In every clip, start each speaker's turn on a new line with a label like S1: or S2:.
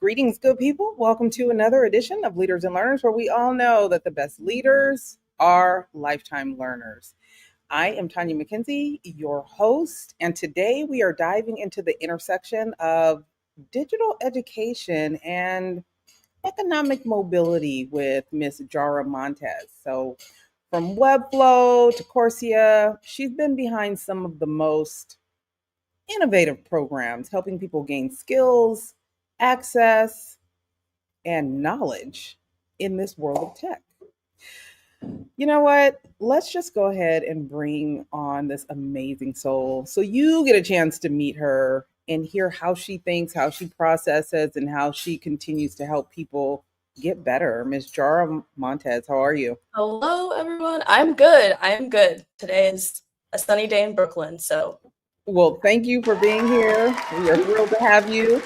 S1: Greetings, good people. Welcome to another edition of Leaders and Learners, where we all know that the best leaders are lifetime learners. I am Tanya McKenzie, your host, and today we are diving into the intersection of digital education and economic mobility with Miss Jara Montez. So, from Webflow to Coursera, she's been behind some of the most innovative programs, helping people gain skills, access, and knowledge in this world of tech. You know what? Let's just go ahead and bring on this amazing soul so you get a chance to meet her and hear how she thinks, how she processes, and how she continues to help people get better. Miss Jara Montez, how are you?
S2: Hello, everyone. I'm good. Today is a sunny day in Brooklyn, so
S1: Well, thank you for being here. We are thrilled to have you.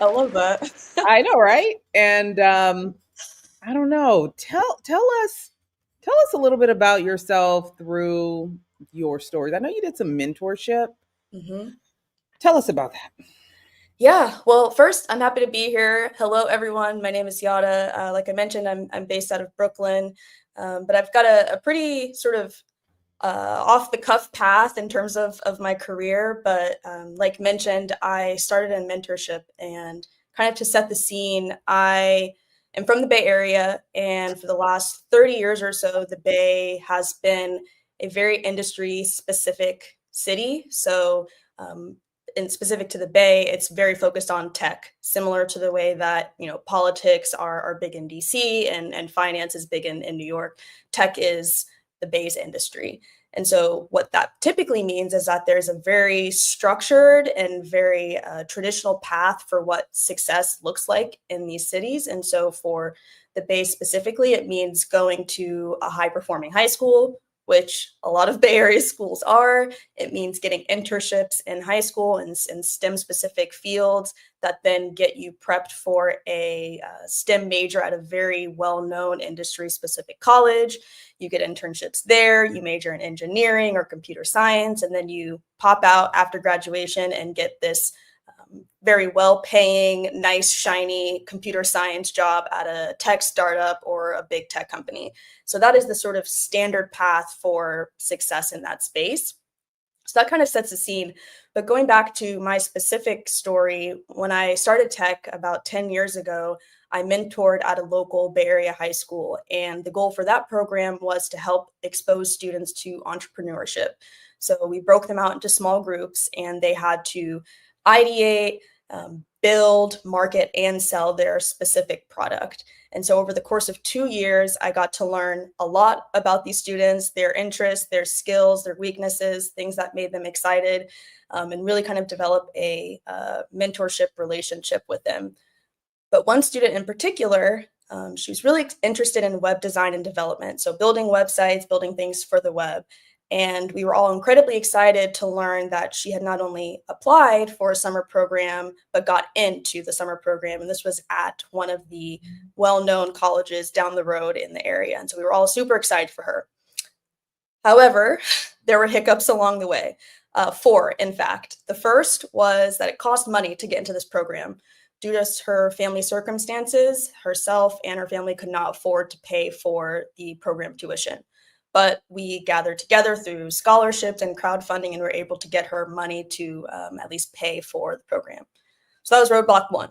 S2: I love that.
S1: I know, right? And I don't know. Tell us a little bit about yourself through your stories. I know you did some mentorship.
S2: hmm
S1: Tell us about that.
S2: Yeah, well, first, I'm happy to be here. Hello, everyone. My name is Yada. Like I mentioned, I'm based out of Brooklyn, but I've got a pretty sort of off the cuff path in terms of my career. But like mentioned, I started in mentorship, and kind of to set the scene, I am from the Bay Area. And for the last 30 years or so, the Bay has been a very industry specific city. So, in specific to the Bay, it's very focused on tech, similar to the way that, politics are big in DC and finance is big in New York. Tech is the Bay's industry. And so, what that typically means is that there's a very structured and very traditional path for what success looks like in these cities. And so, for the Bay specifically, it means going to a high performing high school, which a lot of Bay Area schools are. It means getting internships in high school in STEM specific fields that then get you prepped for a STEM major at a very well known industry specific college. You get internships there, you major in engineering or computer science, and then you pop out after graduation and get this very well paying, nice, shiny computer science job at a tech startup or a big tech company. So that is the sort of standard path for success in that space. So that kind of sets the scene. But going back to my specific story, when I started tech about 10 years ago, I mentored at a local Bay Area high school. And the goal for that program was to help expose students to entrepreneurship. So we broke them out into small groups, and they had to ideate, build, market, and sell their specific product. And so over the course of 2 years, I got to learn a lot about these students, their interests, their skills, their weaknesses, things that made them excited, and really kind of develop a mentorship relationship with them. But one student in particular, she was really interested in web design and development. So building websites, building things for the web. And we were all incredibly excited to learn that she had not only applied for a summer program, but got into the summer program. And this was at one of the well-known colleges down the road in the area. And so we were all super excited for her. However, there were hiccups along the way. Four, in fact. The first was that it cost money to get into this program. Due to her family circumstances, herself and her family could not afford to pay for the program tuition. But we gathered together through scholarships and crowdfunding and were able to get her money to at least pay for the program. So that was roadblock one.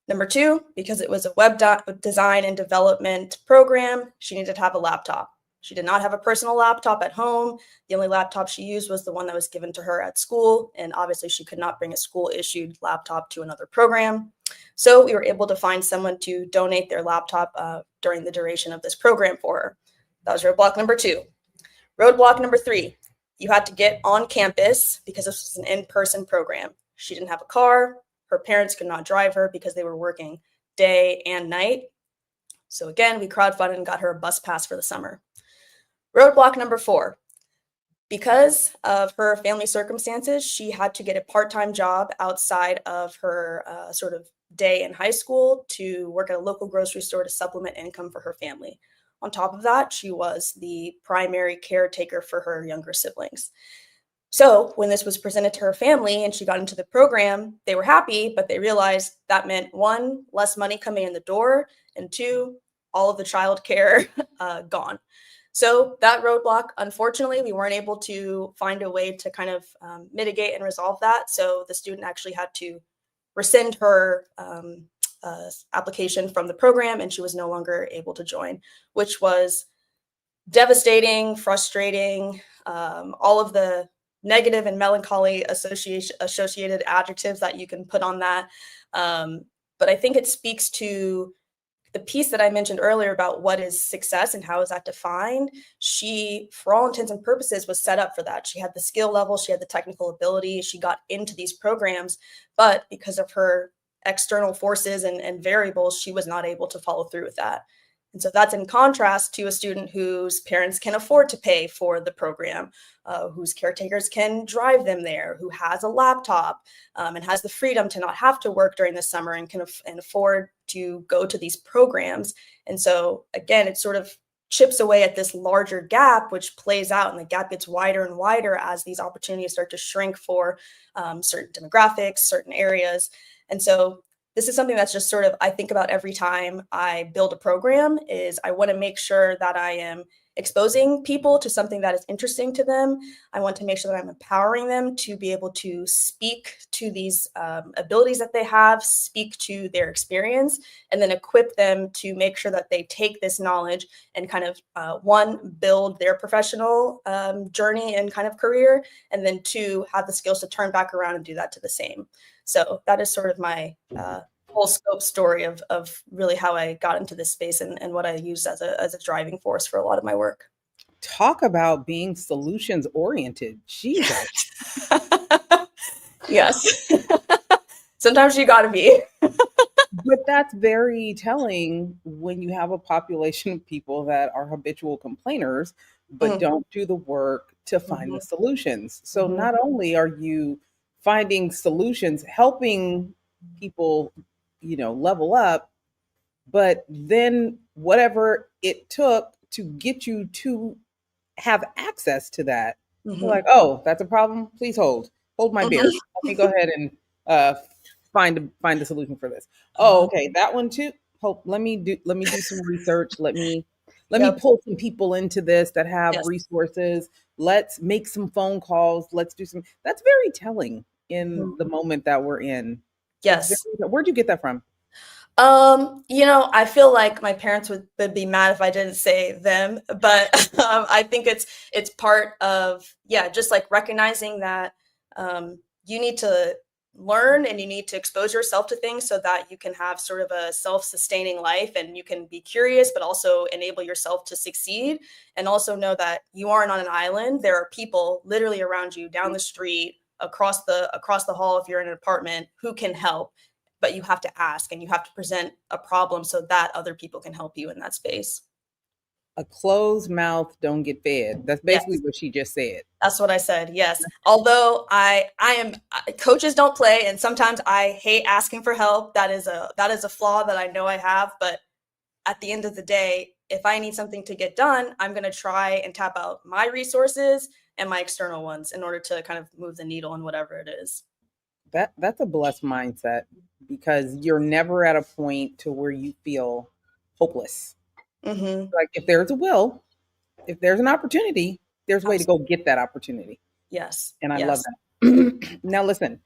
S2: Number two, because it was a web design and development program, she needed to have a laptop. She did not have a personal laptop at home. The only laptop she used was the one that was given to her at school. And obviously, she could not bring a school-issued laptop to another program. So we were able to find someone to donate their laptop during the duration of this program for her. That was roadblock number two. Roadblock number three, you had to get on campus because this was an in-person program. She didn't have a car. Her parents could not drive her because they were working day and night. So again, we crowdfunded and got her a bus pass for the summer. Roadblock number four, because of her family circumstances, she had to get a part-time job outside of her sort of day in high school to work at a local grocery store to supplement income for her family. On top of that, she was the primary caretaker for her younger siblings. So when this was presented to her family and she got into the program, they were happy, but they realized that meant one, less money coming in the door, and two, all of the childcare gone. So that roadblock, unfortunately, we weren't able to find a way to kind of mitigate and resolve that. So the student actually had to rescind her application from the program, and she was no longer able to join, which was devastating, frustrating, all of the negative and melancholy associated adjectives that you can put on that. But I think it speaks to the piece that I mentioned earlier about what is success and how is that defined. She, for all intents and purposes, was set up for that. She had the skill level, she had the technical ability, she got into these programs, but because of her external forces and variables, she was not able to follow through with that. And so that's in contrast to a student whose parents can afford to pay for the program, whose caretakers can drive them there, who has a laptop and has the freedom to not have to work during the summer and can afford to go to these programs. And so, again, it sort of chips away at this larger gap, which plays out, and the gap gets wider and wider as these opportunities start to shrink for certain demographics, certain areas. And so this is something that's just sort of I think about every time I build a program is I want to make sure that I am exposing people to something that is interesting to them. I want to make sure that I'm empowering them to be able to speak to these abilities that they have, speak to their experience, and then equip them to make sure that they take this knowledge and kind of one, build their professional journey and kind of career, and then two, have the skills to turn back around and do that to the same. So that is sort of my whole scope story of really how I got into this space and what I use as a driving force for a lot of my work.
S1: Talk about being solutions oriented. Jesus.
S2: Yes. Sometimes you got to be.
S1: But that's very telling when you have a population of people that are habitual complainers, but
S2: Mm,
S1: don't do the work to find
S2: mhm,
S1: the solutions. So
S2: mhm,
S1: not only are you finding solutions, helping people, level up, but then whatever it took to get you to have access to that, you're
S2: mhm,
S1: like, oh, that's a problem. Please hold my beer.
S2: mhm.
S1: Let me go ahead and uh, find the solution for this. Oh,
S2: Uh-huh.
S1: okay, that one too. Hope let me do some research. Let me
S2: Yep.
S1: pull some people into this that have
S2: Yes.
S1: resources. Let's make some phone calls. Let's do some. That's very telling in
S2: Mhm.
S1: the moment that we're in. That's very.
S2: Yes.
S1: Where'd you get that from?
S2: I feel like my parents would be mad if I didn't say them, but I think it's part of, yeah, just like recognizing that you need to learn and you need to expose yourself to things so that you can have sort of a self-sustaining life and you can be curious, but also enable yourself to succeed. And also know that you aren't on an island. There are people literally around you down the street, across the hall if you're in an apartment, who can help, but you have to ask and you have to present a problem so that other people can help you in that space.
S1: A closed mouth don't get fed. That's basically
S2: Yes,
S1: what she just said.
S2: that's what I said. Yes. Although I am coaches don't play and sometimes I hate asking for help. That is a flaw that I know I have, but at the end of the day, if I need something to get done, I'm going to try and tap out my resources and my external ones in order to kind of move the needle in whatever it is.
S1: That's a blessed mindset because you're never at a point to where you feel hopeless.
S2: Mhm.
S1: Like if there's a will, if there's an opportunity, there's a way to go
S2: Absolutely.
S1: get that opportunity.
S2: Yes.
S1: And I love
S2: Yes.
S1: that. Now listen,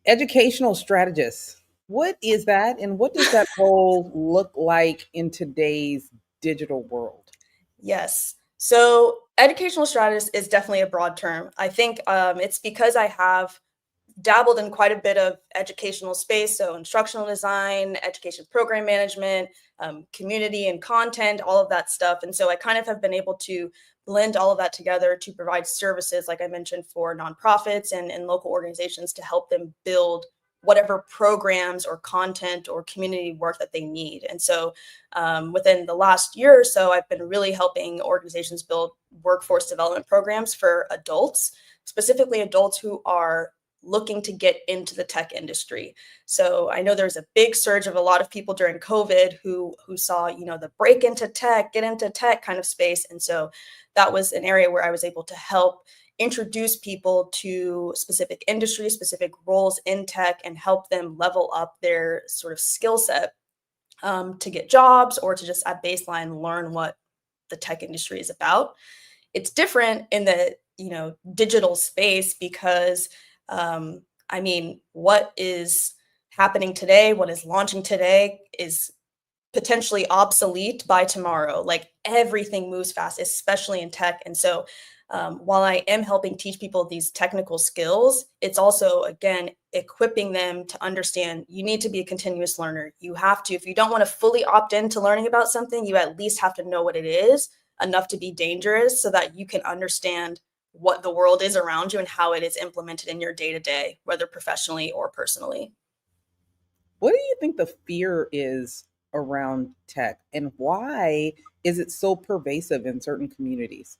S1: educational strategist. What is that and what does that role look like in today's digital world?
S2: Yes. So educational strategist is definitely a broad term. I think it's because I have dabbled in quite a bit of educational space, so instructional design, education program management, community and content, all of that stuff. And so I kind of have been able to blend all of that together to provide services, like I mentioned, for nonprofits and local organizations to help them build whatever programs or content or community work that they need. And so within the last year or so, I've been really helping organizations build workforce development programs for adults, specifically adults who are looking to get into the tech industry. So I know there's a big surge of a lot of people during COVID who saw, the break into tech, get into tech kind of space. And so that was an area where I was able to help introduce people to specific industries, specific roles in tech, and help them level up their sort of skill set to get jobs or to just at baseline learn what the tech industry is about. It's different in the digital space because I mean, what is happening today, what is launching today is potentially obsolete by tomorrow. Like everything moves fast, especially in tech. And so while I am helping teach people these technical skills, it's also, again, equipping them to understand you need to be a continuous learner. You have to, if you don't want to fully opt into learning about something, you at least have to know what it is enough to be dangerous so that you can understand what the world is around you and how it is implemented in your day to day, whether professionally or personally.
S1: What do you think the fear is around tech, and why is it so pervasive in certain communities?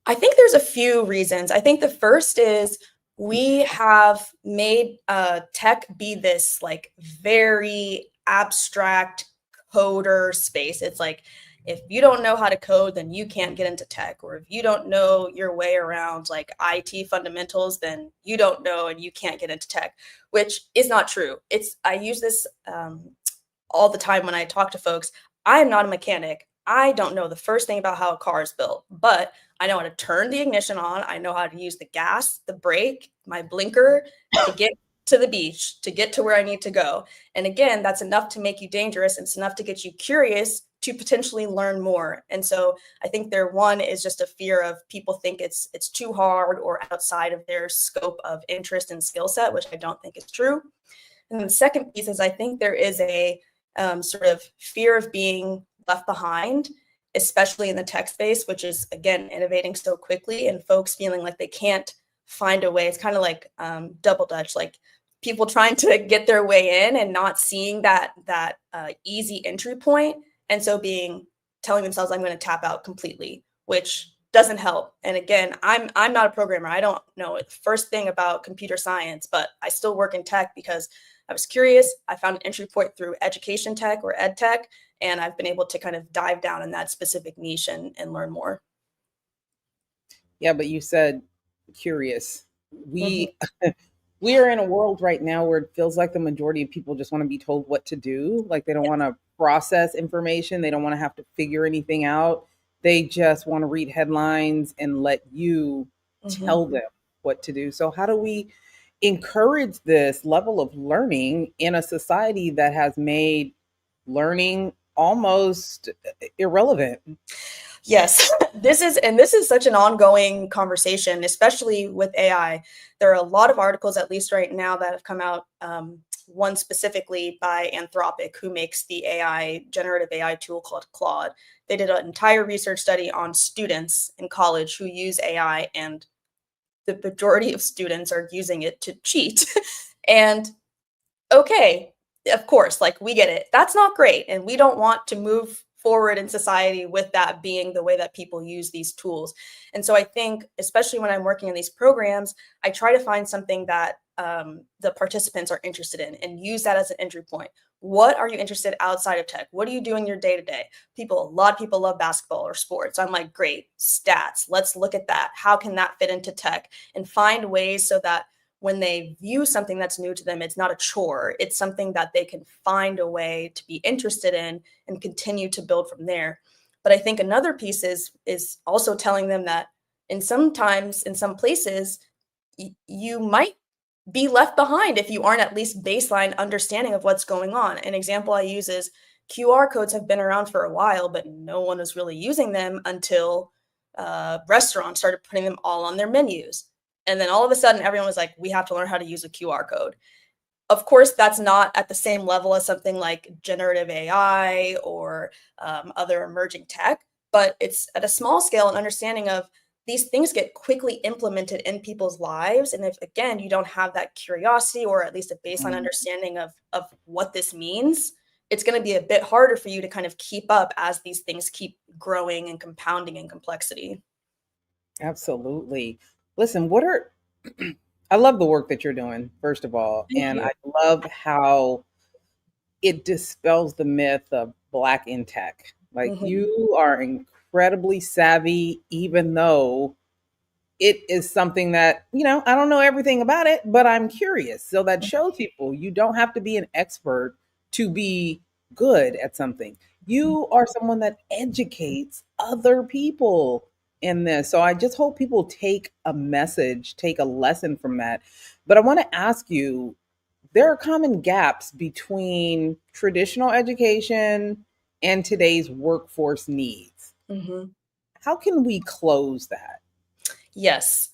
S2: I think there's a few reasons. I think the first is we have made tech be this like very abstract coder space. It's like if you don't know how to code, then you can't get into tech. Or if you don't know your way around like IT fundamentals, then you don't know and you can't get into tech, which is not true. I use this all the time when I talk to folks. I am not a mechanic. I don't know the first thing about how a car is built, but I know how to turn the ignition on. I know how to use the gas, the brake, my blinker to get to the beach, to get to where I need to go. And again, that's enough to make you dangerous. It's enough to get you curious to potentially learn more. And so I think one is just a fear of people think it's too hard or outside of their scope of interest and skill set, which I don't think is true. And the second piece is I think there is a sort of fear of being left behind, especially in the tech space, which is, again, innovating so quickly and folks feeling like they can't find a way. It's kind of like double dutch, like people trying to get their way in and not seeing that easy entry point. And so telling themselves, I'm going to tap out completely, which doesn't help. And again, I'm not a programmer. I don't know the first thing about computer science, but I still work in tech because I was curious. I found an entry point through education tech or ed tech, and I've been able to kind of dive down in that specific niche and learn more.
S1: Yeah, but you said curious.
S2: Mm-hmm.
S1: We are in a world right now where it feels like the majority of people just want to be told what to do. Like they don't want to process information, they don't want to have to figure anything out. They just want to read headlines and let you
S2: Mm-hmm.
S1: tell them what to do. So how do we encourage this level of learning in a society that has made learning almost irrelevant?
S2: Yes, this is such an ongoing conversation, especially with AI. There are a lot of articles, at least right now, that have come out. One specifically by Anthropic, who makes the generative AI tool called Claude. They did an entire research study on students in college who use AI, and the majority of students are using it to cheat. And okay, of course, like we get it. That's not great. And we don't want to move forward in society with that being the way that people use these tools. And so I think, especially when I'm working in these programs, I try to find something that the participants are interested in and use that as an entry point. What are you interested outside of tech? What do you do in your day to day? A lot of people love basketball or sports. I'm like, great, stats. Let's look at that. How can that fit into tech? And find ways so that when they view something that's new to them, it's not a chore. It's something that they can find a way to be interested in and continue to build from there. But I think another piece is also telling them that in some places, you might be left behind if you aren't at least baseline understanding of what's going on. An example I use is QR codes have been around for a while, but no one was really using them until restaurants started putting them all on their menus. And then all of a sudden, everyone was like, we have to learn how to use a QR code. Of course, that's not at the same level as something like generative AI or other emerging tech, but it's at a small scale, an understanding of these things get quickly implemented in people's lives. And if, again, you don't have that curiosity or at least a baseline
S1: Mm,
S2: understanding of what this means, it's going to be a bit harder for you to kind of keep up as these things keep growing and compounding in complexity.
S1: absolutely. Listen, what are I love the work that you're doing, first of all,
S2: Thank
S1: and
S2: you.
S1: I love how it dispels the myth of black in tech. Like
S2: Mhm.
S1: you are incredibly savvy, even though it is something that, I don't know everything about it, but I'm curious. So that shows people you don't have to be an expert to be good at something. You are someone that educates other people in this. So I just hope people take a message, take a lesson from that. But I want to ask you, there are common gaps between traditional education and today's workforce needs.
S2: Mhm.
S1: How can we close that?
S2: Yes.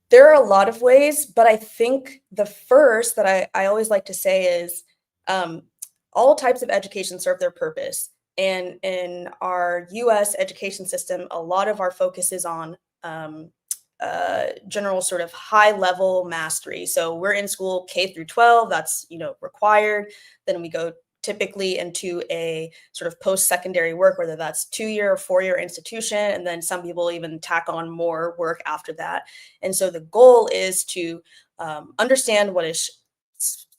S2: There are a lot of ways, but I think the first that I always like to say is um, all types of education serve their purpose. And in our US education system, a lot of our focus is on general sort of high level mastery. So we're in school K through 12, that's required. Then we go typically into a sort of post-secondary work, whether that's 2-year or 4-year institution, and then some people even tack on more work after that. And so the goal is to understand what is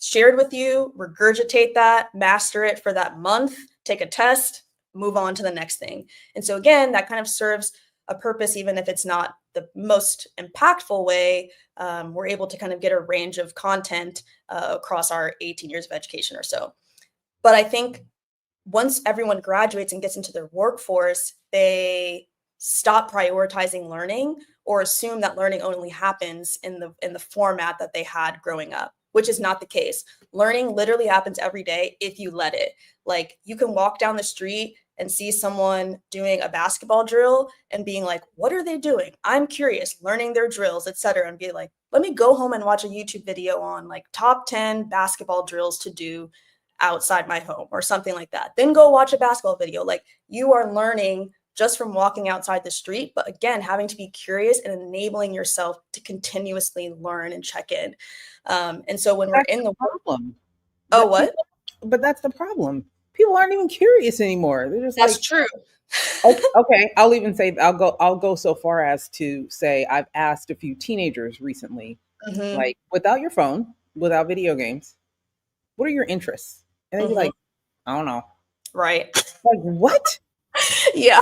S2: shared with you, regurgitate that, master it for that month, take a test, move on to the next thing. And so again, that kind of serves a purpose, even if it's not the most impactful way. We're able to kind of get a range of content across our 18 years of education or so. But I think once everyone graduates and gets into their workforce, they stop prioritizing learning or assume that learning only happens in the format that they had growing up, which is not the case. Learning literally happens every day if you let it. Like you can walk down the street and see someone doing a basketball drill and being like, what are they doing? I'm curious, learning their drills, etc. And be like, let me go home and watch a YouTube video on like top 10 basketball drills to do outside my home or something like that. Then go watch a basketball video. Like you are learning just from walking outside the street, but again, having to be curious and enabling yourself to continuously learn and check in. And so when we're
S1: That's
S2: in
S1: the
S2: the work,
S1: problem.
S2: oh,
S1: That
S2: what?
S1: people, but that's the problem. People aren't even curious anymore. They're just
S2: That's
S1: like,
S2: true.
S1: okay, I'll even say I'll go so far as to say I've asked a few teenagers recently,
S2: Hmm.
S1: like, without your phone, without video games, what are your interests? And they'd be
S2: Hmm.
S1: like, I don't know.
S2: Right.
S1: Like, what?
S2: Yeah.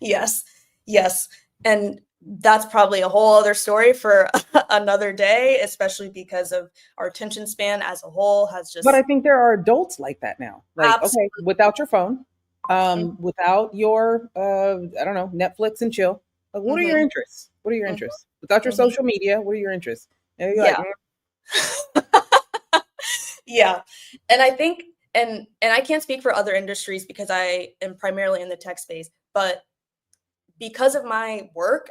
S2: Yes. Yes. And that's probably a whole other story for another day, especially because of our attention span as a whole has
S1: But I
S2: just
S1: think there are adults like that now. Like, okay,
S2: absolutely.
S1: without your phone, without your I don't know, Netflix and chill. Like, what are your
S2: Hmm.
S1: interests? What are your
S2: Hmm.
S1: interests? Without your
S2: Hmm.
S1: social media, what are your interests? And you're like,
S2: Yeah. Yeah. And I think and I can't speak for other industries because I am primarily in the tech space, but because of my work,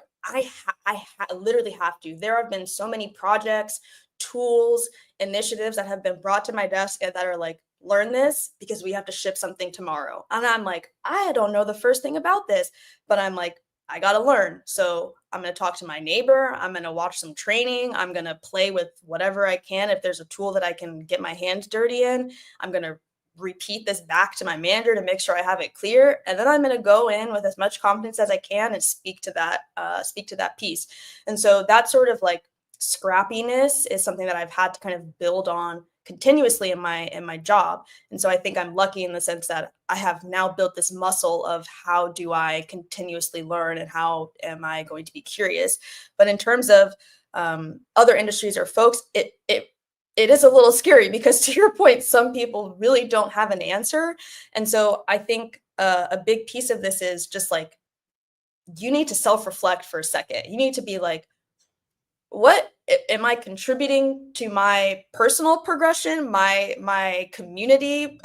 S2: literally have to. There have been so many projects, tools, initiatives that have been brought to my desk that are like, learn this because we have to ship something tomorrow. And I'm like, I don't know the first thing about this, but I'm like, I got to learn. So I'm going to talk to my neighbor. I'm going to watch some training. I'm going to play with whatever I can. If there's a tool that I can get my hands dirty in, I'm going to repeat this back to my manager to make sure I have it clear, and then I'm going to go in with as much confidence as I can and speak to that piece. And so that sort of like scrappiness is something that I've had to kind of build on continuously in my job. And so I think I'm lucky in the sense that I have now built this muscle of how do I continuously learn and how am I going to be curious. But in terms of other industries or folks, it is a little scary because to your point, some people really don't have an answer. And so I think a big piece of this is just like you need to self-reflect for a second. You need to be like, what am I contributing to my personal progression, my community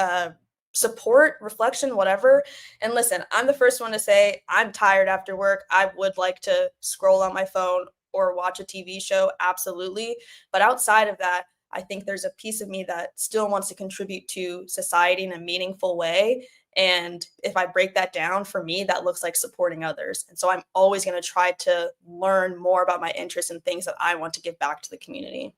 S2: support, reflection, whatever. And listen, I'm the first one to say I'm tired after work. I would like to scroll on my phone or watch a TV show, absolutely. But outside of that, I think there's a piece of me that still wants to contribute to society in a meaningful way. And if I break that down, for me, that looks like supporting others. And so I'm always going to try to learn more about my interests and things that I want to give back to the community.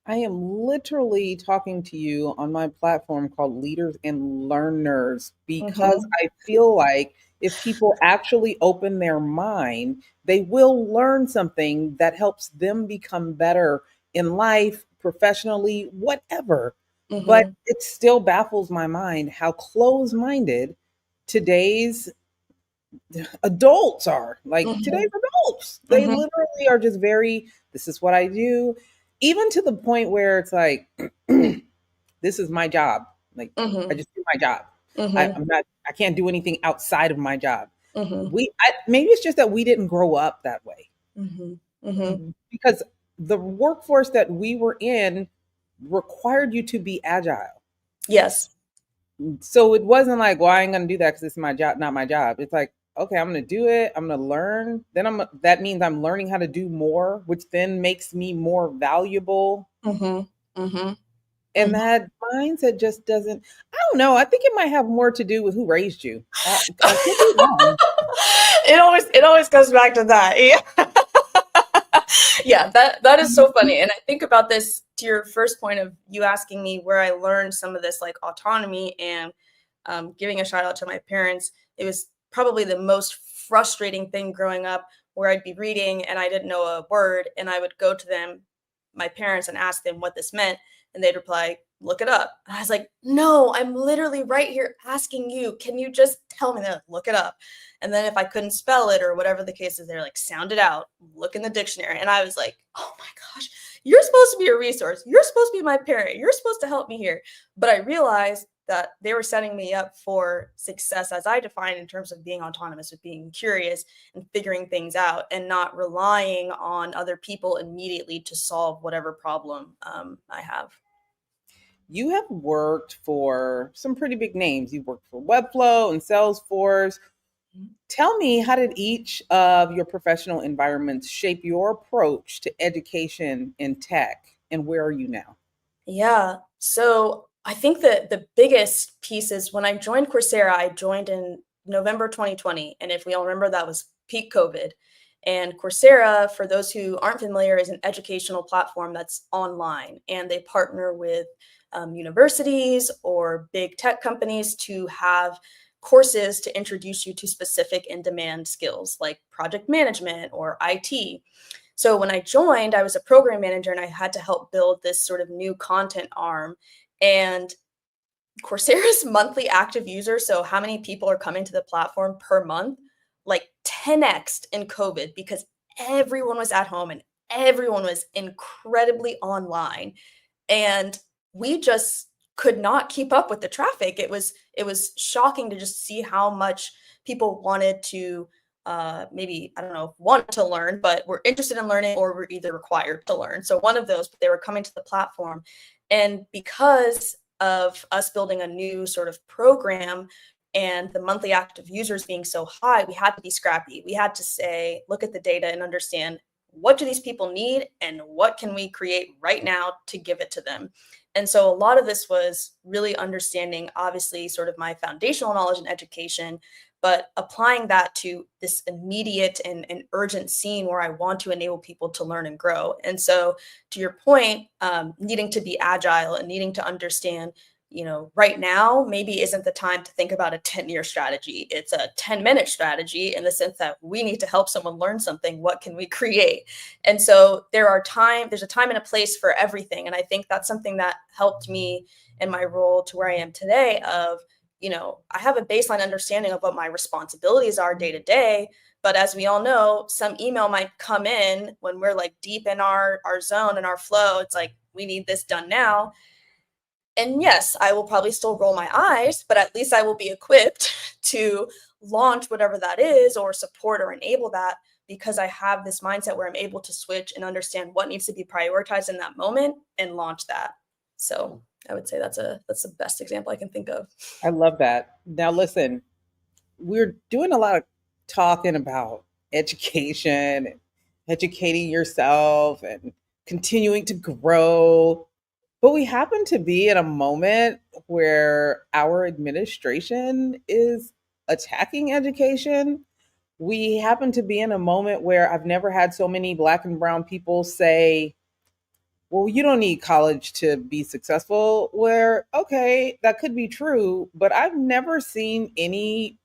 S1: I am literally talking to you on my platform called Leaders and Learners because
S2: Hmm.
S1: I feel like if people actually open their mind, they will learn something that helps them become better in life, professionally, whatever. But
S2: Hmm.
S1: it still baffles my mind how close minded today's adults are. Like today's
S2: Mhm.
S1: adults, they
S2: Mhm.
S1: literally are just very, this is what I do, even to the point where it's like, this is my job. Like, I
S2: Mhm.
S1: just do my job.
S2: Mhm.
S1: I can't do anything outside of my job.
S2: Mhm.
S1: Maybe it's just that we didn't grow up that way.
S2: Mhm. Mhm.
S1: Because the workforce that we were in required you to be agile.
S2: Yes.
S1: So it wasn't like, well, I ain't gonna do that because it's my job, not my job. It's like, okay, I'm gonna do it. I'm gonna learn. Then that means I'm learning how to do more, which then makes me more valuable.
S2: Mhm. Mhm.
S1: And
S2: Mhm.
S1: that mindset just doesn't. I don't know. I think it might have more to do with who raised you. I could be wrong.
S2: It always comes back to that. Yeah. Yeah, that is so funny. And I think about this to your first point of you asking me where I learned some of this like autonomy and giving a shout out to my parents. It was probably the most frustrating thing growing up where I'd be reading and I didn't know a word and I would go to them, my parents, and ask them what this meant. And they'd reply, look it up. And I was like, no, I'm literally right here asking you. Can you just tell me that? Look it up. And then if I couldn't spell it or whatever the case is, they're like, sound it out, look in the dictionary. And I was like, oh my gosh, you're supposed to be a resource. You're supposed to be my parent. You're supposed to help me here. But I realized that they were setting me up for success as I define in terms of being autonomous, with being curious and figuring things out and not relying on other people immediately to solve whatever problem I have.
S1: You have worked for some pretty big names. You worked for Webflow and Salesforce. Tell me, how did each of your professional environments shape your approach to education in tech, and where are you now?
S2: Yeah. So I think that the biggest piece is when I joined Coursera, I joined in November 2020. And if we all remember, that was peak COVID. And Coursera, for those who aren't familiar, is an educational platform that's online. And they partner with universities or big tech companies to have courses to introduce you to specific in demand skills like project management or IT. So when I joined, I was a program manager and I had to help build this sort of new content arm. And Coursera's monthly active users, so how many people are coming to the platform per month, like 10x in COVID because everyone was at home and everyone was incredibly online. And we just could not keep up with the traffic. It was shocking to just see how much people wanted to maybe, I don't know, want to learn, but were interested in learning or were either required to learn. So one of those, but they were coming to the platform. And because of us building a new sort of program and the monthly active users being so high, we had to be scrappy. We had to say, look at the data and understand what do these people need and what can we create right now to give it to them. And so a lot of this was really understanding, obviously, sort of my foundational knowledge and education, but applying that to this immediate and urgent scene where I want to enable people to learn and grow. And so, to your point, needing to be agile and needing to understand, right now maybe isn't the time to think about a 10-year strategy. It's a 10-minute strategy in the sense that we need to help someone learn something. What can we create? And so there's a time and a place for everything. And I think that's something that helped me in my role to where I am today of, I have a baseline understanding of what my responsibilities are day to day. But as we all know, some email might come in when we're like deep in our zone and our flow. It's like, we need this done now. And yes, I will probably still roll my eyes, but at least I will be equipped to launch whatever that is or support or enable that because I have this mindset where I'm able to switch and understand what needs to be prioritized in that moment and launch that. So I would say that's the best example I can think of.
S1: I love that. Now, listen, we're doing a lot of talking about education and educating yourself and continuing to grow. But we happen to be in a moment where our administration is attacking education. We happen to be in a moment where I've never had so many Black and brown people say, well, you don't need college to be successful. Where, okay, that could be true, but I've never seen any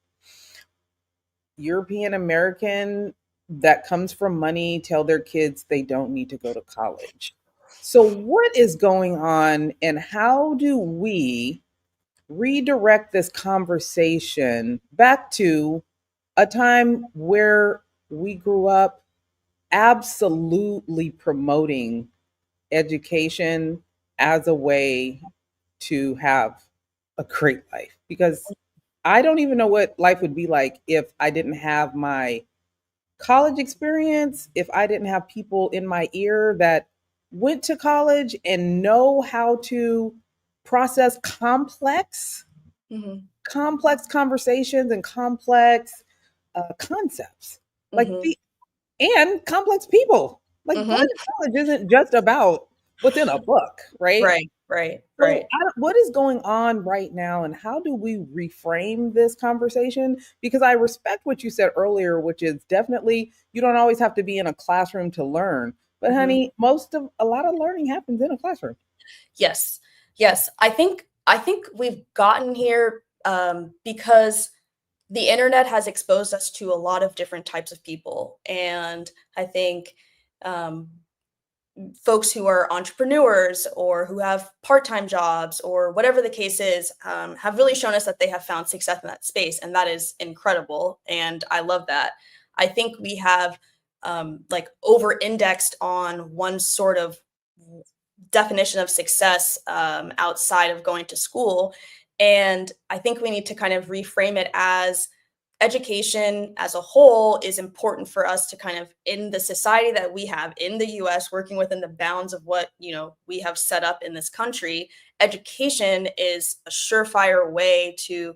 S1: European American that comes from money tell their kids they don't need to go to college. So, what is going on, and how do we redirect this conversation back to a time where we grew up absolutely promoting education as a way to have a great life, because I don't even know what life would be like if I didn't have my college experience, if I didn't have people in my ear that went to college and know how to process
S2: Mhm.
S1: complex conversations and complex concepts, like
S2: Mhm.
S1: the and complex people. Like going
S2: Mhm.
S1: to college isn't just about what's in a book, right?
S2: Right, right,
S1: So,
S2: right.
S1: what is going on right now, and how do we reframe this conversation? Because I respect what you said earlier, which is definitely you don't always have to be in a classroom to learn. But,
S2: Mhm.
S1: honey, a lot of learning happens in a classroom.
S2: Yes. Yes. I think we've gotten here, because the internet has exposed us to a lot of different types of people, and I think, um, folks who are entrepreneurs or who have part-time jobs or whatever the case is, have really shown us that they have found success in that space, and that is incredible, and I love that. I think we have, like, over-indexed on one sort of definition of success, outside of going to school, and I think we need to kind of reframe it as education as a whole is important for us to kind of, in the society that we have in the US, working within the bounds of what, we have set up in this country. Education is a surefire way to,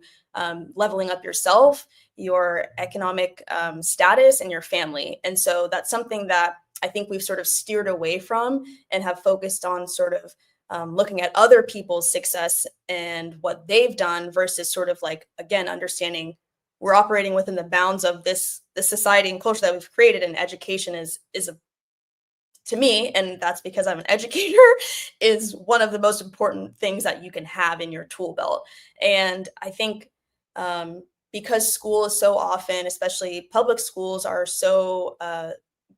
S2: leveling up yourself, your economic, status, and your family. And so that's something that I think we've sort of steered away from and have focused on sort of, looking at other people's success and what they've done versus sort of like, again, understanding we're operating within the bounds of this society and culture that we've created, and education is a, to me, and that's because I'm an educator, is one of the most important things that you can have in your tool belt. And I think, because school is so often, especially public schools, are so,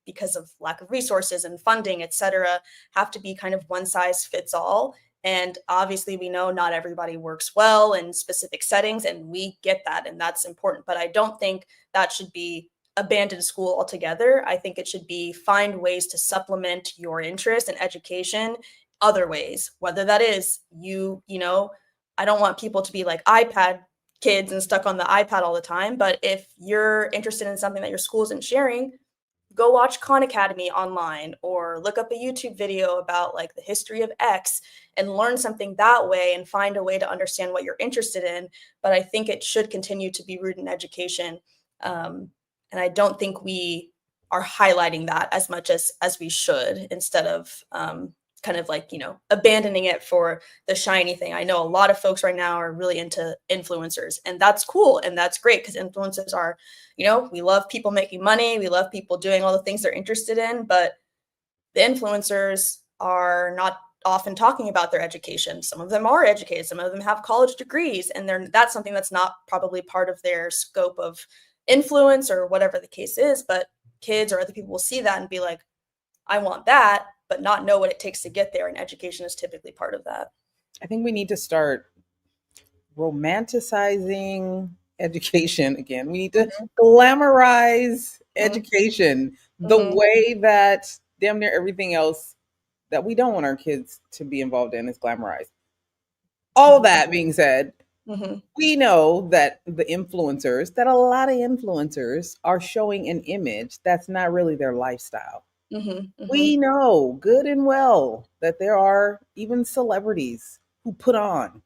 S2: because of lack of resources and funding, et cetera, have to be kind of one size fits all. And obviously, we know not everybody works well in specific settings, and we get that, and that's important. But I don't think that should be abandon school altogether. I think it should be find ways to supplement your interest in education other ways, whether that is I don't want people to be like iPad kids and stuck on the iPad all the time. But if you're interested in something that your school isn't sharing, go watch Khan Academy online or look up a YouTube video about like the history of X and learn something that way and find a way to understand what you're interested in. But I think it should continue to be rooted in education. Um, and I don't think we are highlighting that as much as we should, instead of, kind of like, abandoning it for the shiny thing. I know a lot of folks right now are really into influencers, and that's cool and that's great because influencers are, we love people making money. We love people doing all the things they're interested in, but the influencers are not often talking about their education. Some of them are educated, some of them have college degrees, and that's something that's not probably part of their scope of influence or whatever the case is. But kids or other people will see that and be like, I want that, but not know what it takes to get there. And education is typically part of that.
S1: I think we need to start romanticizing education again. We need to
S2: Mhm,
S1: glamorize
S2: mhm,
S1: education the
S2: mhm,
S1: way that damn near everything else that we don't want our kids to be involved in is glamorized. All
S2: mhm,
S1: that being said,
S2: mhm,
S1: we know that that a lot of influencers are showing an image that's not really their lifestyle.
S2: mhm,
S1: We
S2: mhm,
S1: know good and well that there are even celebrities who put on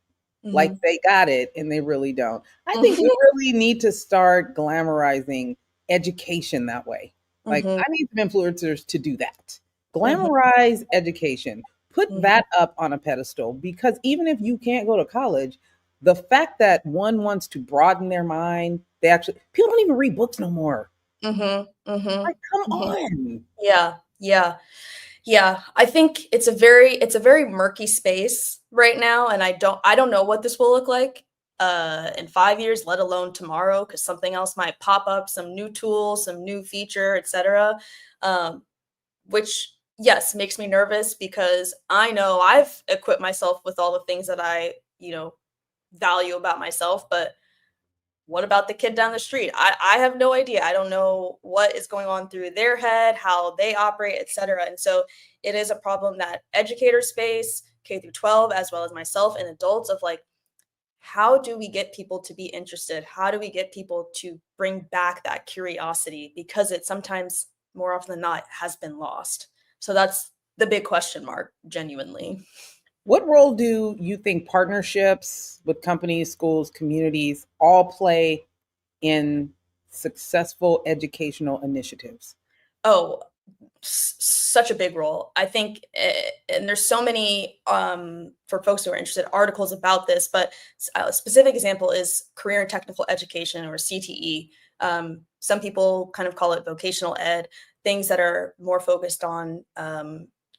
S1: like
S2: mhm,
S1: they got it and they really don't. I think we
S2: mhm,
S1: really need to start glamorizing education that way. Like,
S2: mhm,
S1: I need some influencers to do that.
S2: mhm,
S1: Glamorize education. Put
S2: mhm,
S1: that up on a pedestal, because even if you can't go to college, the fact that one wants to broaden their mind, people don't even read books no more.
S2: mhm, mhm,
S1: Like, come
S2: mhm.
S1: on.
S2: Yeah, yeah, yeah. I think it's a very murky space right now, and I don't know what this will look like, in 5 years, let alone tomorrow, because something else might pop up, some new tool, some new feature, etcetera, um, which, yes, makes me nervous because I know I've equipped myself with all the things that I, value about myself, but what about the kid down the street? I have no idea. I don't know what is going on through their head, how they operate, etc. And so it is a problem that educators face, K through 12, as well as myself and adults, of like, how do we get people to be interested? How do we get people to bring back that curiosity? Because it sometimes, more often than not, has been lost. So that's the big question mark, genuinely.
S1: What role do you think partnerships with companies, schools, communities all play in successful educational initiatives?
S2: Oh, such a big role. I think, and there's so many, for folks who are interested, articles about this, but a specific example is career and technical education, or CTE. Some people kind of call it vocational ed, things that are more focused on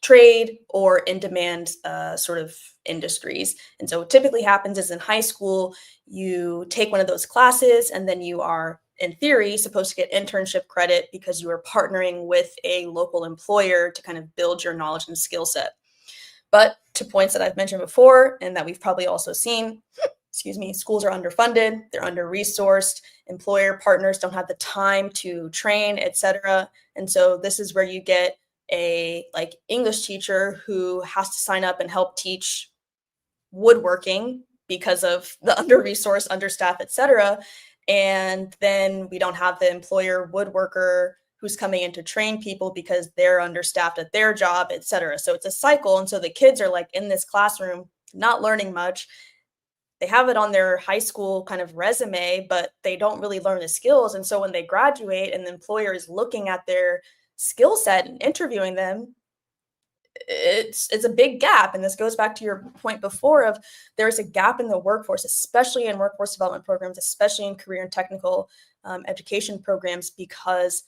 S2: trade or in demand sort of industries. And so what typically happens is in high school, you take one of those classes and then you are, in theory, supposed to get internship credit because you are partnering with a local employer to kind of build your knowledge and skill set. But to points that I've mentioned before, and that we've probably also seen, excuse me, schools are underfunded, they're under-resourced, employer partners don't have the time to train, etc. And so this is where you get a like English teacher who has to sign up and help teach woodworking because of the under-resourced, understaffed, etc. And then we don't have the employer woodworker who's coming in to train people because they're understaffed at their job, etc. So it's a cycle. And so the kids are like in this classroom, not learning much. They have it on their high school kind of resume, but they don't really learn the skills. And so when they graduate and the employer is looking at their skill set and interviewing them, it's a big gap. And this goes back to your point before of there's a gap in the workforce, especially in workforce development programs, especially in career and technical education programs, because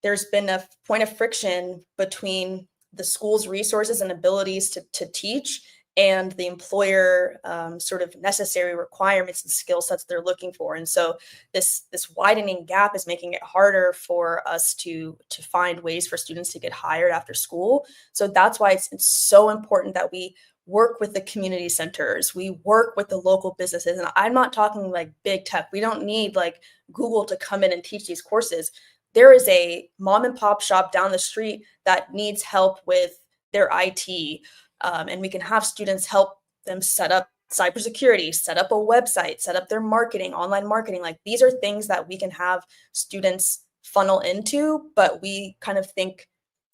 S2: there's been a point of friction between the school's resources and abilities to teach and the employer sort of necessary requirements and skill sets they're looking for. And so this widening gap is making it harder for us to find ways for students to get hired after school. So that's why it's so important that we work with the community centers, we work with the local businesses. And I'm not talking like big tech. We don't need like Google to come in and teach these courses. There is a mom and pop shop down the street that needs help with their IT. And we can have students help them set up cybersecurity, set up a website, set up their marketing, online marketing. Like these are things that we can have students funnel into, but we kind of think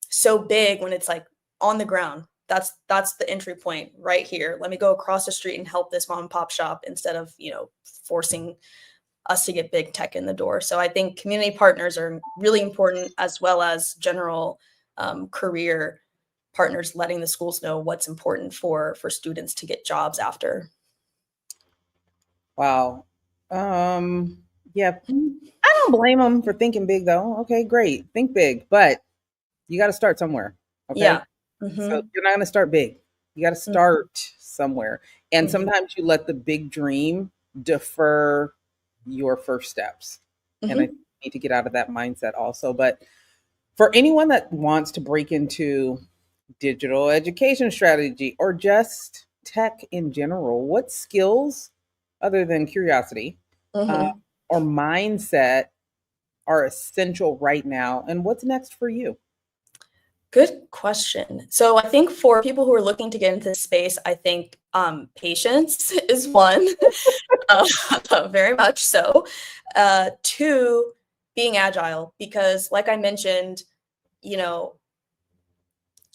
S2: so big when it's like on the ground. That's the entry point right here. Let me go across the street and help this mom and pop shop instead of, forcing us to get big tech in the door. So I think community partners are really important, as well as general career partners, letting the schools know what's important for students to get jobs after.
S1: Wow. Yeah, I don't blame them for thinking big though. Okay, great. Think big, but you got to start somewhere. Okay.
S2: Yeah.
S1: So
S2: Mm-hmm.
S1: you're not going to start big. You got to start somewhere. And
S2: Mm-hmm.
S1: sometimes you let the big dream defer your first steps. And I
S2: Mm-hmm.
S1: need to get out of that mindset also. But for anyone that wants to break into digital education strategy or just tech in general, what skills, other than curiosity, uh,
S2: Mm-hmm.
S1: or mindset, are essential right now? And what's next for you?
S2: Good question. So I think for people who are looking to get into this space, I think patience is one, uh, very much so. Two, being agile, because like I mentioned, you know,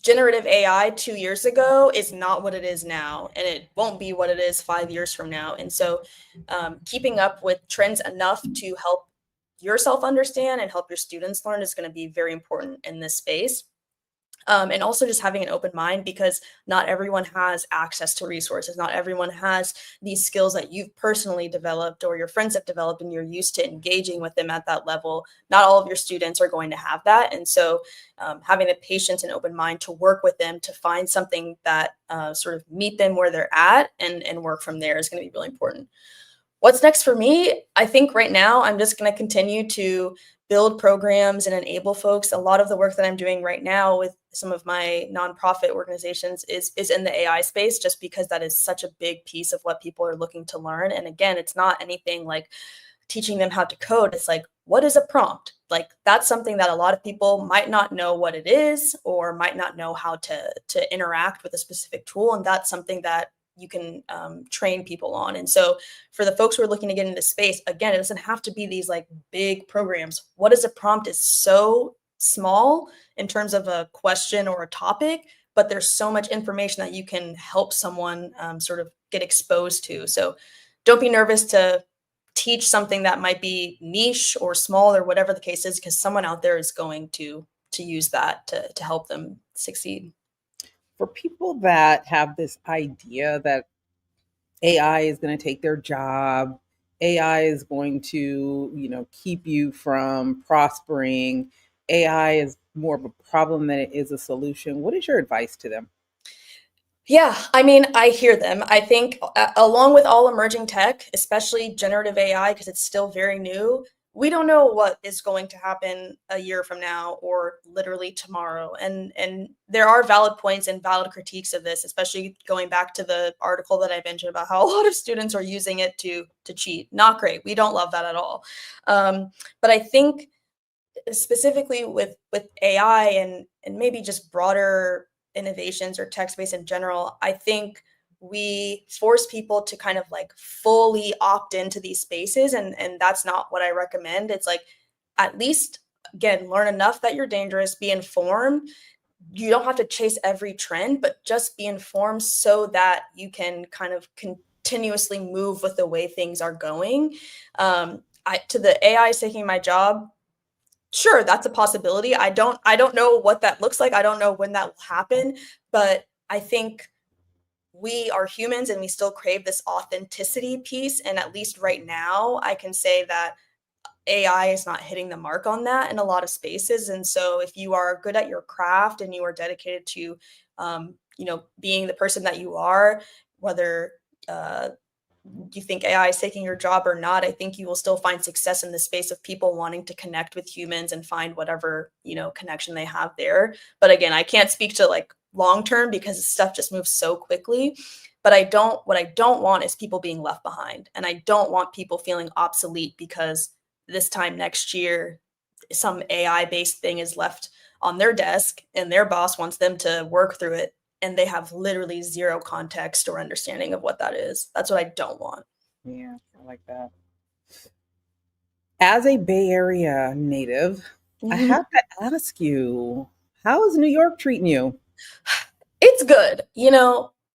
S2: generative AI 2 years ago is not what it is now, and it won't be what it is 5 years from now. And so, keeping up with trends enough to help yourself understand and help your students learn is going to be very important in this space. And also just having an open mind, because not everyone has access to resources. Not everyone has these skills that you've personally developed or your friends have developed and you're used to engaging with them at that level. Not all of your students are going to have that. And so having the patience and open mind to work with them to find something that sort of meet them where they're at and work from there is going to be really important. What's next for me? I think right now I'm just going to continue to build programs and enable folks. A lot of the work that I'm doing right now with some of my nonprofit organizations is in the AI space, just because that is such a big piece of what people are looking to learn. And again, it's not anything like teaching them how to code, it's like, what is a prompt? Like, that's something that a lot of people might not know what it is, or might not know how to interact with a specific tool. And that's something that you can train people on. And so for the folks who are looking to get into space, again, it doesn't have to be these like big programs. What is a prompt is so small in terms of a question or a topic, but there's so much information that you can help someone sort of get exposed to. So don't be nervous to teach something that might be niche or small or whatever the case is, because someone out there is going to use that to help them succeed.
S1: For people that have this idea that AI is going to take their job, AI is going to, keep you from prospering, AI is more of a problem than it is a solution. What is your advice to them?
S2: Yeah, I mean, I hear them. I think along with all emerging tech, especially generative AI, because it's still very new, we don't know what is going to happen a year from now or literally tomorrow. And there are valid points and valid critiques of this, especially going back to the article that I mentioned about how a lot of students are using it to cheat. Not great. We don't love that at all. But I think specifically with AI and maybe just broader innovations or tech space in general, I think we force people to kind of like fully opt into these spaces, and that's not what I recommend. It's like, at least, again, learn enough that you're dangerous, be informed. You don't have to chase every trend, but just be informed so that you can kind of continuously move with the way things are going. To the AI is taking my job, sure, that's a possibility. I don't know what that looks like. I don't know when that will happen, but I think we are humans and we still crave this authenticity piece. And at least right now, I can say that AI is not hitting the mark on that in a lot of spaces. And so if you are good at your craft and you are dedicated to being the person that you are, whether you think AI is taking your job or not, I think you will still find success in the space of people wanting to connect with humans and find whatever, connection they have there. But again, I can't speak to like long term because stuff just moves so quickly. But what I don't want is people being left behind. And I don't want people feeling obsolete because this time next year, some AI based thing is left on their desk and their boss wants them to work through it and they have literally zero context or understanding of what that is. That's what I don't want.
S1: Yeah, I like that. As a Bay Area native, I
S2: Mhm.
S1: have to ask you, how is New York treating you?
S2: It's good.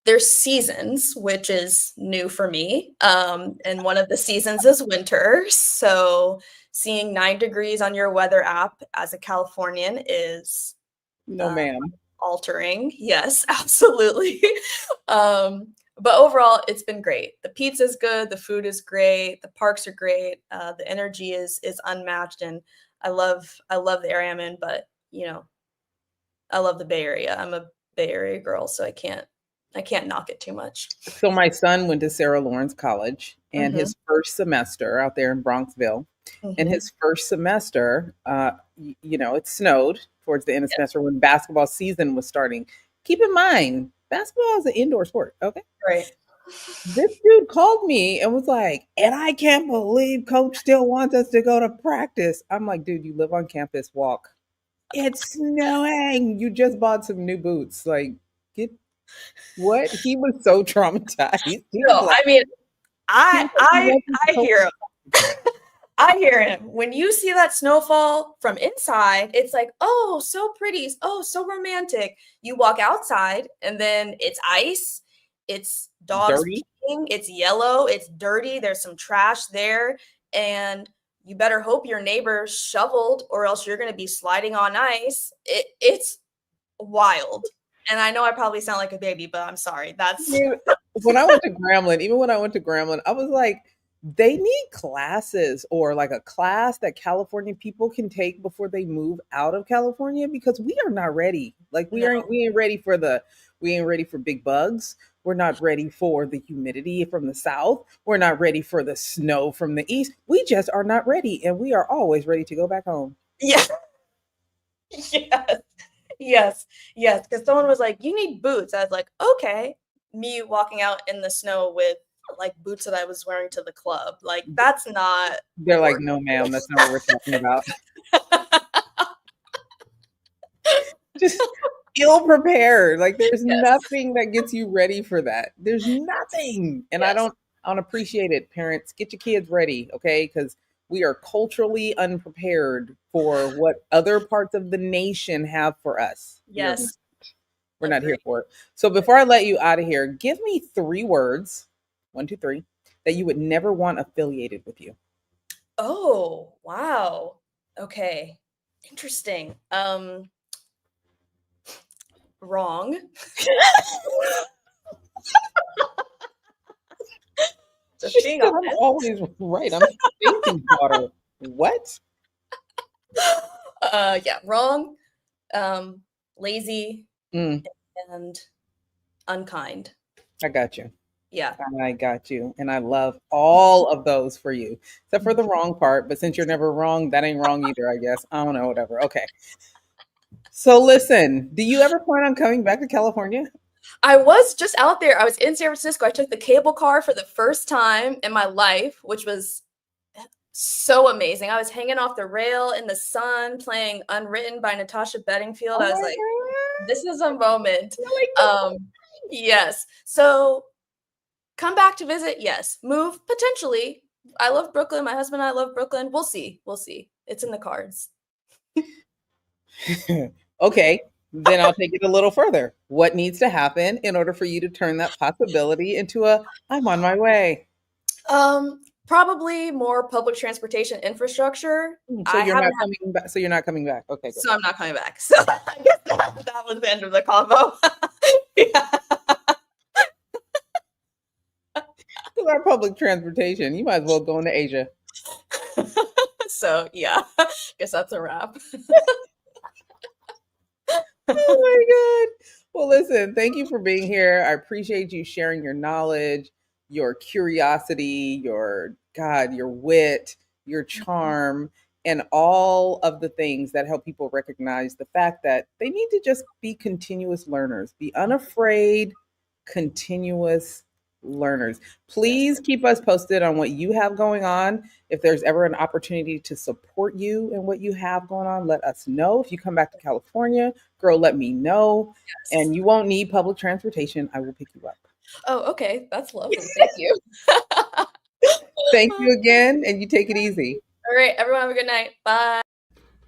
S2: There's seasons, which is new for me. And one of the seasons is winter. So seeing 9 degrees on your weather app as a Californian is
S1: No,
S2: uh,
S1: ma'am.
S2: altering. Yes, absolutely. But overall, it's been great. The pizza's good. The food is great. The parks are great. The energy is unmatched, and I love the area I'm in. But I love the Bay Area. I'm a Bay Area girl, so I can't knock it too much.
S1: So my son went to Sarah Lawrence College, and
S2: Mhm,
S1: his first semester out there in Bronxville, in
S2: mhm.
S1: his first semester, it snowed towards the end of the
S2: Yes,
S1: semester when basketball season was starting. Keep in mind, basketball is an indoor sport. Okay.
S2: right.
S1: This dude called me and was like, and I can't believe coach still wants us to go to practice. I'm like, dude, you live on campus, walk. It's snowing. You just bought some new boots. Like, get what? He was so traumatized. He was
S2: No,
S1: like,
S2: I mean,
S1: he
S2: I
S1: was like, he
S2: I
S1: wasn't
S2: I
S1: so
S2: hear him. I hear him. When you see that snowfall from inside, it's like, oh, so pretty. Oh, so romantic. You walk outside and then it's ice. It's dogs
S1: dirty.
S2: peeing. It's yellow. It's dirty. There's some trash there. And you better hope your neighbor shoveled or else you're going to be sliding on ice. It's wild. And I know I probably sound like a baby, but I'm sorry. That's
S1: Dude, when I went to Grambling, even when I went to Grambling, I was like, they need classes or like a class that California people can take before they move out of California because we are not ready. Like
S2: no.
S1: we ain't ready for we ain't ready for big bugs. We're not ready for the humidity from the south. We're not ready for the snow from the east. We just are not ready, and we are always ready to go back home.
S2: Yeah. Yes. Yes. Yes. Because someone was like, you need boots. I was like, okay. Me walking out in the snow with like boots that I was wearing to the club. Like that's not
S1: They're like,
S2: work.
S1: no, ma'am, that's not what we're talking about. Just ill prepared. Like there's
S2: Yes.
S1: nothing that gets you ready for that. There's nothing. And
S2: Yes.
S1: I don't appreciate it. Parents, get your kids ready, okay? Because we are culturally unprepared for what other parts of the nation have for us.
S2: Yes.
S1: We're not here
S2: Agree.
S1: for it. So before I let you out of here, give me 3 words, 1, 2, 3, that you would never want affiliated with you.
S2: Oh, wow. Okay. Interesting. Wrong. Just
S1: She
S2: being
S1: said I'm
S2: honest.
S1: always right. I'm thinking daughter. What?
S2: Yeah, wrong, lazy,
S1: Mm,
S2: and unkind.
S1: I got you.
S2: Yeah.
S1: I got you. And I love all of those for you, except for the wrong part. But since you're never wrong, that ain't wrong either, I guess. I don't know, whatever. Okay. So listen, do you ever plan on coming back to California?
S2: I was just out there. I was in San Francisco. I took the cable car for the first time in my life, which was so amazing. I was hanging off the rail in the sun playing Unwritten by Natasha Bedingfield.
S1: Oh
S2: I was
S1: my
S2: like,
S1: God.
S2: this is a moment.
S1: You're like
S2: Um, yes. So come back to visit? Yes. Move? Potentially. I love Brooklyn. My husband and I love Brooklyn. We'll see. We'll see. It's in the cards.
S1: the Okay. Then I'll take it a little further. What needs to happen in order for you to turn that possibility into a I'm on my way?
S2: Probably more public transportation infrastructure.
S1: So
S2: I
S1: you're
S2: haven't
S1: not coming back. So you're not coming back. Okay, good.
S2: So I'm not coming back. So I guess that was the end of the convo. Yeah.
S1: With our public transportation, you might as well go into Asia.
S2: So yeah, guess that's a wrap.
S1: Oh my God. Well, listen, thank you for being here. I appreciate you sharing your knowledge, your curiosity, your God, your wit, your charm, and all of the things that help people recognize the fact that they need to just be continuous learners, be unafraid, continuous learners.
S2: Yes.
S1: Please keep us posted on what you have going on. If there's ever an opportunity to support you in what you have going on, let us know. If you come back to California, girl, let me know.
S2: Yes.
S1: And you won't need public transportation. I will pick you up.
S2: Oh, okay. That's lovely. Thank you.
S1: Thank
S2: All
S1: you again, and you take it easy.
S2: right, everyone have a good night. Bye.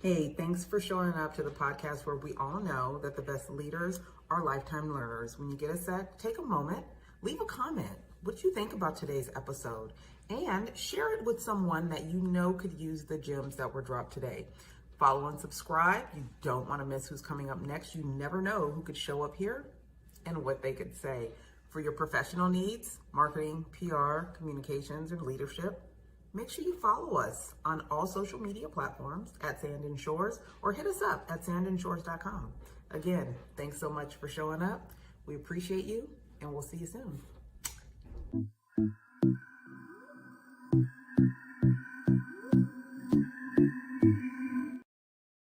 S1: Hey, thanks for showing up to the podcast where we all know that the best leaders are lifetime learners. When you get a sec, take a moment, leave a comment. What you think about today's episode, and share it with someone that you know could use the gems that were dropped today. Follow and subscribe. You don't want to miss who's coming up next. You never know who could show up here and what they could say. For your professional needs, marketing, PR, communications, and leadership, make sure you follow us on all social media platforms at Sand and Shores, or hit us up at sandandshores.com. Again, thanks so much for showing up. We appreciate you, and we'll see you soon.